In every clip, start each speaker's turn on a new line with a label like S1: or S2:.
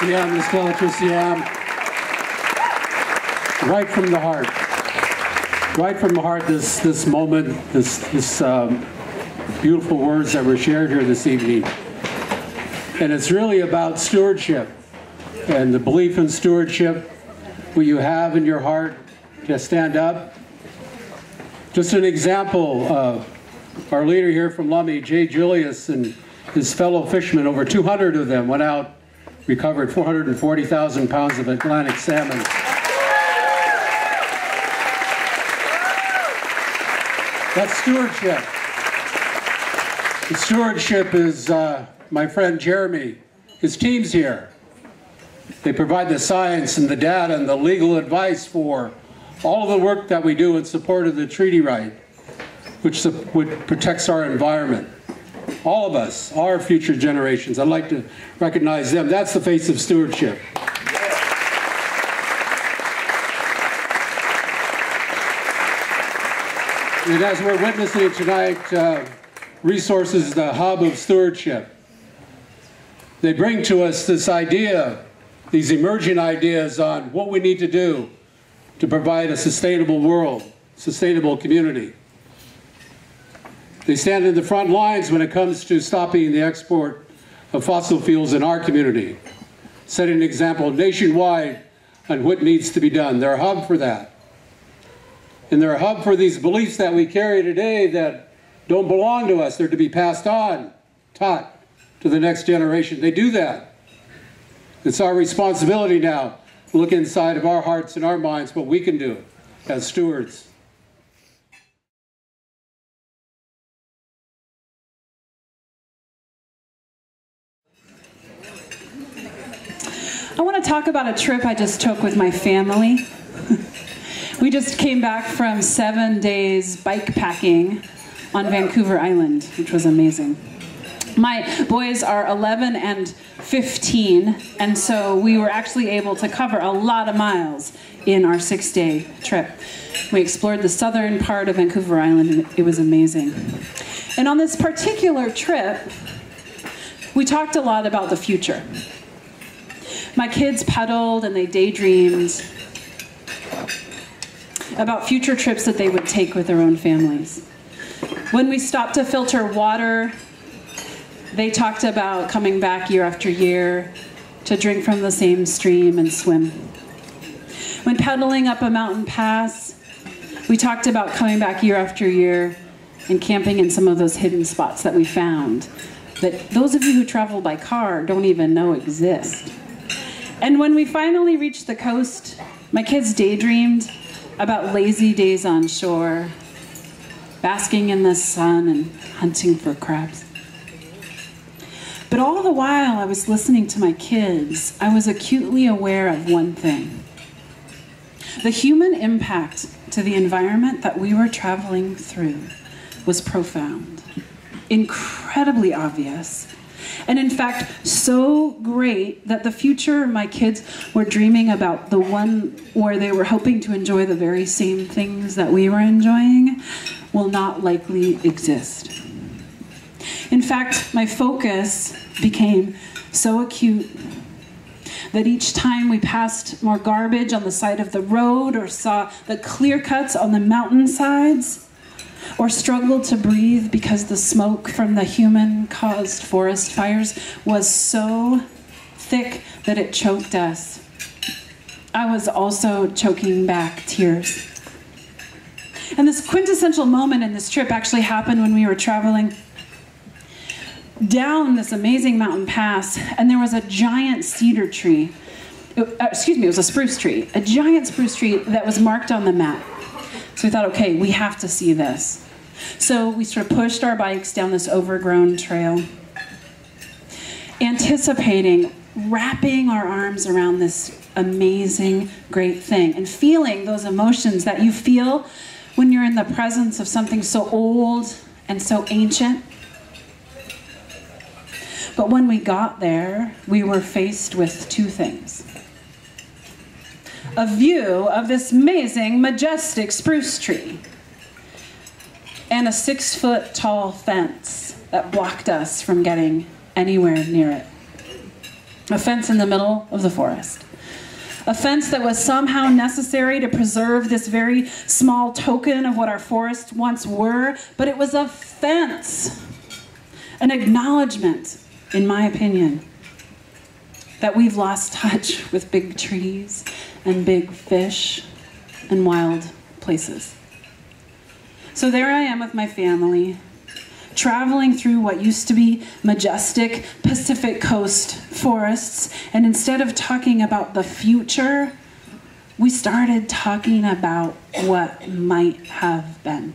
S1: Siam, Miss Culture Siam. Right from the heart. Right from the heart, this moment, this beautiful words that were shared here this evening. And it's really about stewardship and the belief in stewardship, what you have in your heart to stand up. Just an example, our leader here from Lummi, Jay Julius, and his fellow fishermen, over 200 of them went out, recovered 440,000 pounds of Atlantic salmon. That's stewardship. The stewardship is my friend Jeremy. His team's here. They provide the science and the data and the legal advice for all of the work that we do in support of the treaty right, which protects our environment. All of us, our future generations. I'd like to recognize them. That's the face of stewardship. And as we're witnessing tonight, Resources, the hub of stewardship. They bring to us this idea, these emerging ideas on what we need to do to provide a sustainable world, sustainable community. They stand in the front lines when it comes to stopping the export of fossil fuels in our community, setting an example nationwide on what needs to be done. They're a hub for that. And they're a hub for these beliefs that we carry today that don't belong to us. They're to be passed on, taught to the next generation. They do that. It's our responsibility now to look inside of our hearts and our minds what we can do as stewards.
S2: I want to talk about a trip I just took with my family. We just came back from 7 days bike packing on Vancouver Island, which was amazing. My boys are 11 and 15, and so we were actually able to cover a lot of miles in our 6-day trip. We explored the southern part of Vancouver Island, and it was amazing. And on this particular trip, we talked a lot about the future. My kids pedaled and they daydreamed about future trips that they would take with their own families. When we stopped to filter water, they talked about coming back year after year to drink from the same stream and swim. When pedaling up a mountain pass, we talked about coming back year after year and camping in some of those hidden spots that we found that those of you who travel by car don't even know exist. And when we finally reached the coast, my kids daydreamed about lazy days on shore, basking in the sun and hunting for crabs. But all the while I was listening to my kids, I was acutely aware of one thing. The human impact to the environment that we were traveling through was profound, incredibly obvious, and in fact, so great that the future my kids were dreaming about, the one where they were hoping to enjoy the very same things that we were enjoying, will not likely exist. In fact, my focus became so acute that each time we passed more garbage on the side of the road or saw the clear cuts on the mountainsides, or struggled to breathe because the smoke from the human-caused forest fires was so thick that it choked us, I was also choking back tears. And this quintessential moment in this trip actually happened when we were traveling down this amazing mountain pass, and there was a giant cedar tree. It was a spruce tree, a giant spruce tree that was marked on the map. So we thought, okay, we have to see this. So we sort of pushed our bikes down this overgrown trail, anticipating wrapping our arms around this amazing, great thing and feeling those emotions that you feel when you're in the presence of something so old and so ancient. But when we got there, we were faced with two things. A view of this amazing, majestic spruce tree and a 6-foot tall fence that blocked us from getting anywhere near it. A fence in the middle of the forest. A fence that was somehow necessary to preserve this very small token of what our forests once were, but it was a fence. An acknowledgement, in my opinion, that we've lost touch with big trees and big fish and wild places. So there I am with my family, traveling through what used to be majestic Pacific Coast forests, and instead of talking about the future, we started talking about what might have been.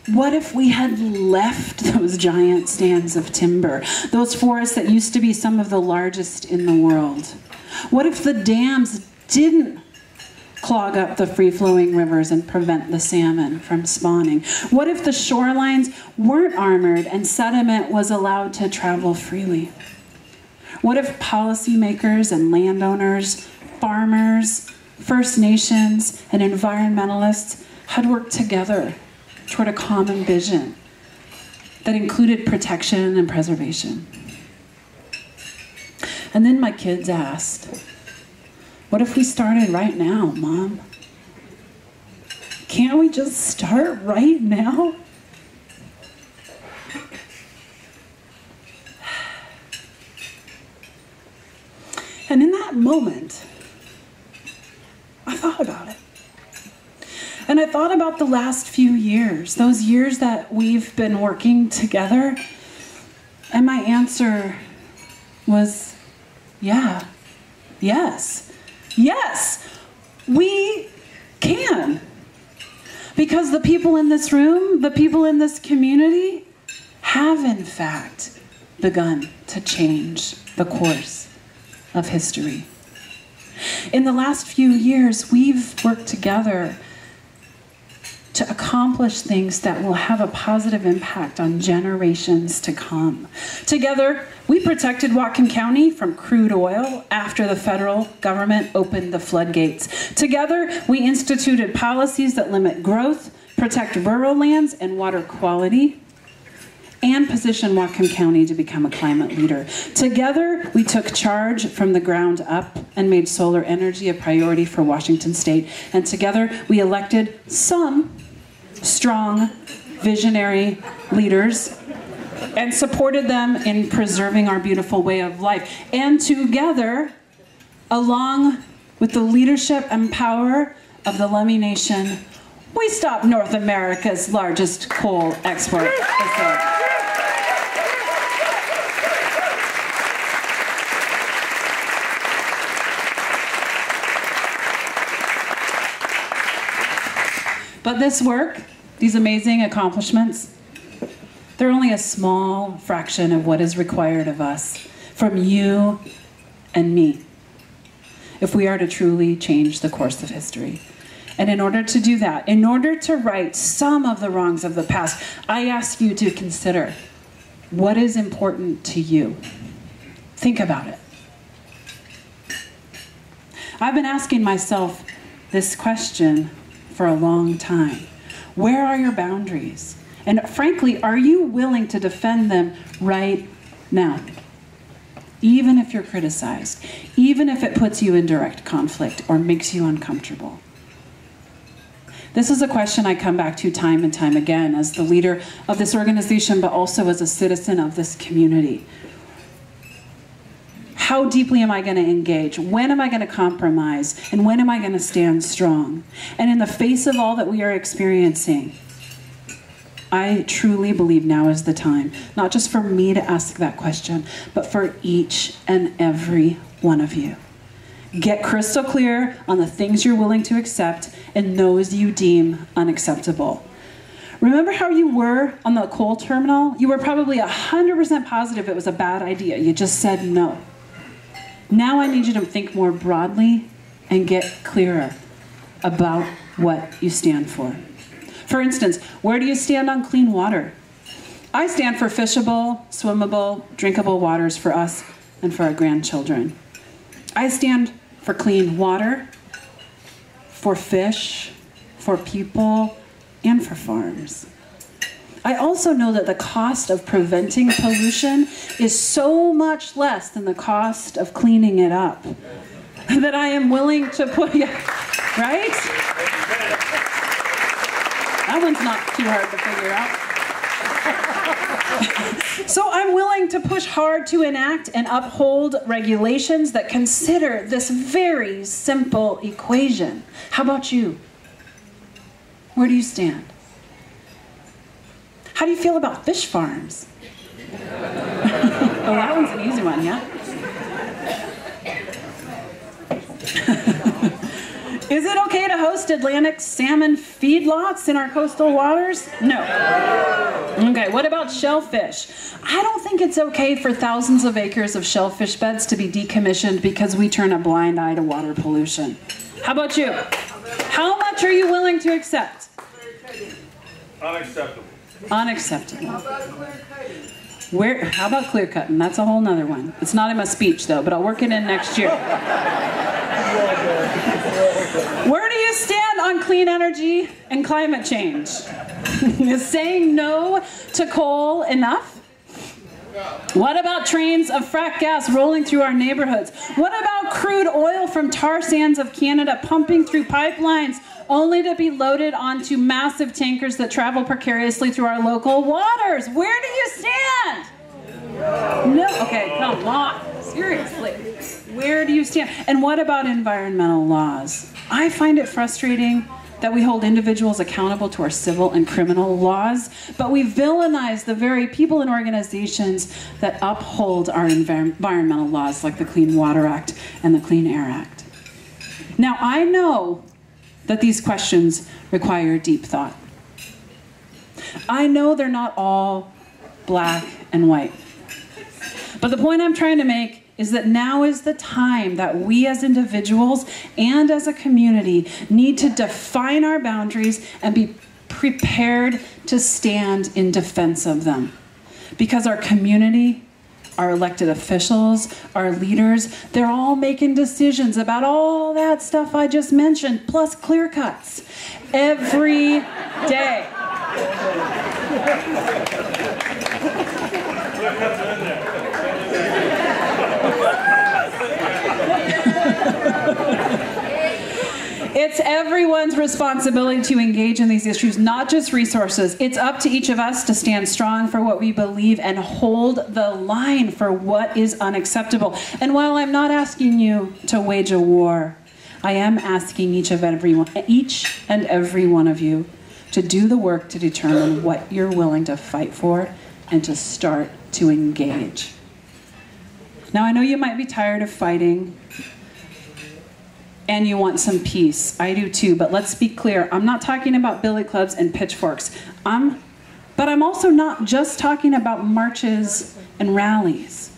S2: What if we had left those giant stands of timber, those forests that used to be some of the largest in the world? What if the dams didn't clog up the free-flowing rivers and prevent the salmon from spawning? What if the shorelines weren't armored and sediment was allowed to travel freely? What if policymakers and landowners, farmers, First Nations, and environmentalists had worked together toward a common vision that included protection and preservation? And then my kids asked, what if we started right now, Mom? Can't we just start right now? And in that moment, I thought about it. And I thought about the last few years, those years that we've been working together. And my answer was, yeah, yes. Yes, we can. Because the people in this room, the people in this community, have in fact begun to change the course of history. In the last few years, we've worked together to accomplish things that will have a positive impact on generations to come. Together, we protected Whatcom County from crude oil after the federal government opened the floodgates. Together, we instituted policies that limit growth, protect rural lands and water quality, and position Whatcom County to become a climate leader. Together, we took charge from the ground up and made solar energy a priority for Washington State. And together, we elected some strong, visionary leaders and supported them in preserving our beautiful way of life. And together, along with the leadership and power of the Lummi Nation, we stopped North America's largest coal export facility. But this work, these amazing accomplishments, they're only a small fraction of what is required of us, from you and me, if we are to truly change the course of history. And in order to do that, in order to right some of the wrongs of the past, I ask you to consider what is important to you. Think about it. I've been asking myself this question for a long time. Where are your boundaries? And frankly, are you willing to defend them right now? Even if you're criticized, even if it puts you in direct conflict or makes you uncomfortable. This is a question I come back to time and time again as the leader of this organization, but also as a citizen of this community. How deeply am I going to engage? When am I going to compromise? And when am I going to stand strong? And in the face of all that we are experiencing, I truly believe now is the time, not just for me to ask that question, but for each and every one of you. Get crystal clear on the things you're willing to accept and those you deem unacceptable. Remember how you were on the coal terminal? You were probably 100% positive it was a bad idea. You just said no. Now I need you to think more broadly and get clearer about what you stand for. For instance, where do you stand on clean water? I stand for fishable, swimmable, drinkable waters for us and for our grandchildren. I stand for clean water, for fish, for people, and for farms. I also know that the cost of preventing pollution is so much less than the cost of cleaning it up that I am willing to put, yeah, right? That one's not too hard to figure out. So I'm willing to push hard to enact and uphold regulations that consider this very simple equation. How about you? Where do you stand? How do you feel about fish farms? Oh, that one's an easy one, yeah? Is it okay to host Atlantic salmon feedlots in our coastal waters? No. Okay, what about shellfish? I don't think it's okay for thousands of acres of shellfish beds to be decommissioned because we turn a blind eye to water pollution. How about you? How much are you willing to accept?
S3: Unacceptable.
S2: Unacceptable. How about clear cutting? That's a whole nother one. It's not in my speech though, but I'll work it in next year. Where do you stand on clean energy and climate change? Is saying no to coal enough? What about trains of frack gas rolling through our neighborhoods? What about crude oil from tar sands of Canada pumping through pipelines only to be loaded onto massive tankers that travel precariously through our local waters? Where do you stand? No. Okay, come on. Seriously. Where do you stand? And what about environmental laws? I find it frustrating that we hold individuals accountable to our civil and criminal laws, but we villainize the very people and organizations that uphold our environmental laws, like the Clean Water Act and the Clean Air Act. Now, I know that these questions require deep thought. I know they're not all black and white. But the point I'm trying to make is that now is the time that we as individuals and as a community need to define our boundaries and be prepared to stand in defense of them. Because our community, our elected officials, our leaders, they're all making decisions about all that stuff I just mentioned, plus clear cuts, every day. It's everyone's responsibility to engage in these issues, not just resources. It's up to each of us to stand strong for what we believe and hold the line for what is unacceptable. And while I'm not asking you to wage a war, I am asking each and every one of you to do the work to determine what you're willing to fight for and to start to engage. Now, I know you might be tired of fighting and you want some peace. I do too, but let's be clear. I'm not talking about billy clubs and pitchforks. But I'm also not just talking about marches and rallies.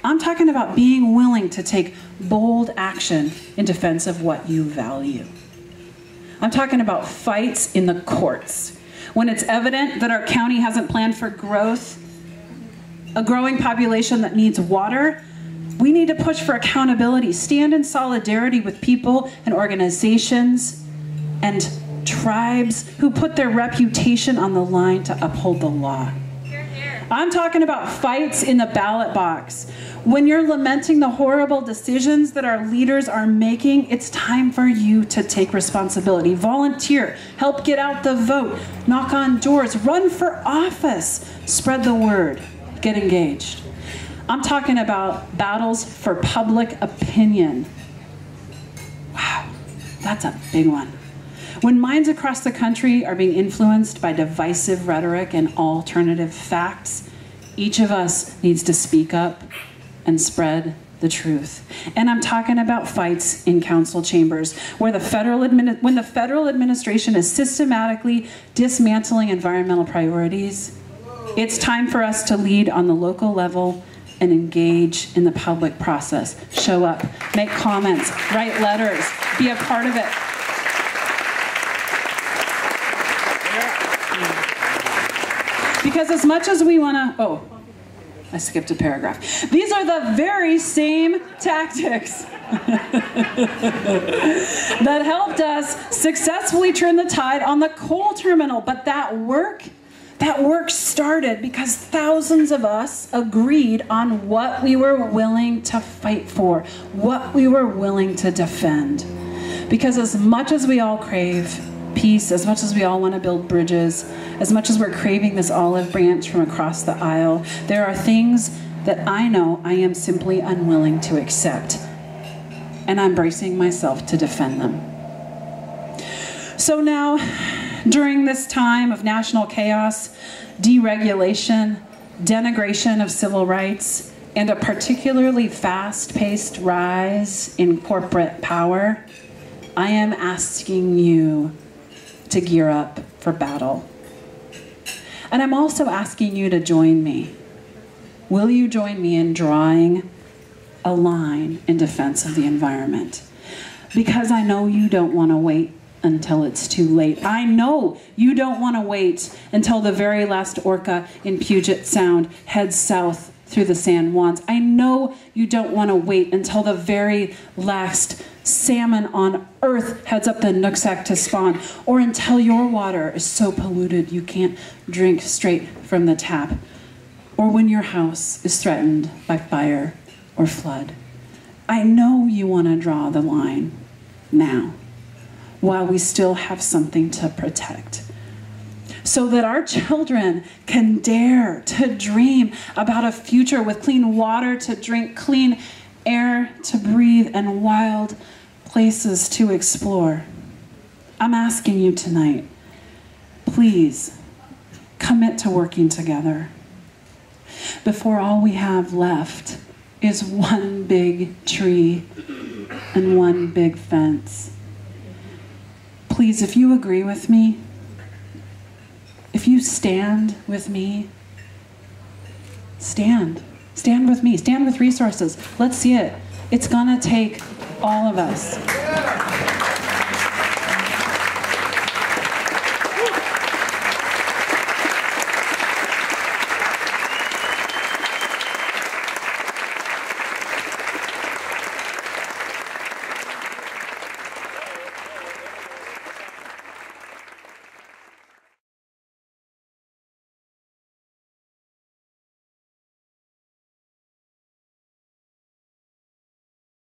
S2: I'm talking about being willing to take bold action in defense of what you value. I'm talking about fights in the courts. When it's evident that our county hasn't planned for growth, a growing population that needs water, we need to push for accountability, stand in solidarity with people and organizations and tribes who put their reputation on the line to uphold the law. I'm talking about fights in the ballot box. When you're lamenting the horrible decisions that our leaders are making, it's time for you to take responsibility. Volunteer, help get out the vote, knock on doors, run for office, spread the word, get engaged. I'm talking about battles for public opinion. Wow, that's a big one. When minds across the country are being influenced by divisive rhetoric and alternative facts, each of us needs to speak up and spread the truth. And I'm talking about fights in council chambers where when the federal administration is systematically dismantling environmental priorities. It's time for us to lead on the local level and engage in the public process. Show up, make comments, write letters, be a part of it. Because as much as we want to, oh, I skipped a paragraph. These are the very same tactics that helped us successfully turn the tide on the coal terminal. But that work, That work started because thousands of us agreed on what we were willing to fight for, what we were willing to defend. Because as much as we all crave peace, as much as we all want to build bridges, as much as we're craving this olive branch from across the aisle, there are things that I know I am simply unwilling to accept. And I'm bracing myself to defend them. So now, during this time of national chaos, deregulation, denigration of civil rights, and a particularly fast-paced rise in corporate power, I am asking you to gear up for battle. And I'm also asking you to join me. Will you join me in drawing a line in defense of the environment? Because I know you don't want to wait until it's too late. I know you don't want to wait until the very last orca in Puget Sound heads south through the San Juans. I know you don't want to wait until the very last salmon on Earth heads up the Nooksack to spawn, or until your water is so polluted you can't drink straight from the tap, or when your house is threatened by fire or flood. I know you want to draw the line now, while we still have something to protect, so that our children can dare to dream about a future with clean water to drink, clean air to breathe, and wild places to explore. I'm asking you tonight, please commit to working together before all we have left is one big tree and one big fence. Please, if you agree with me, if you stand with me, stand. Stand with me. Stand with resources. Let's see it. It's gonna take all of us.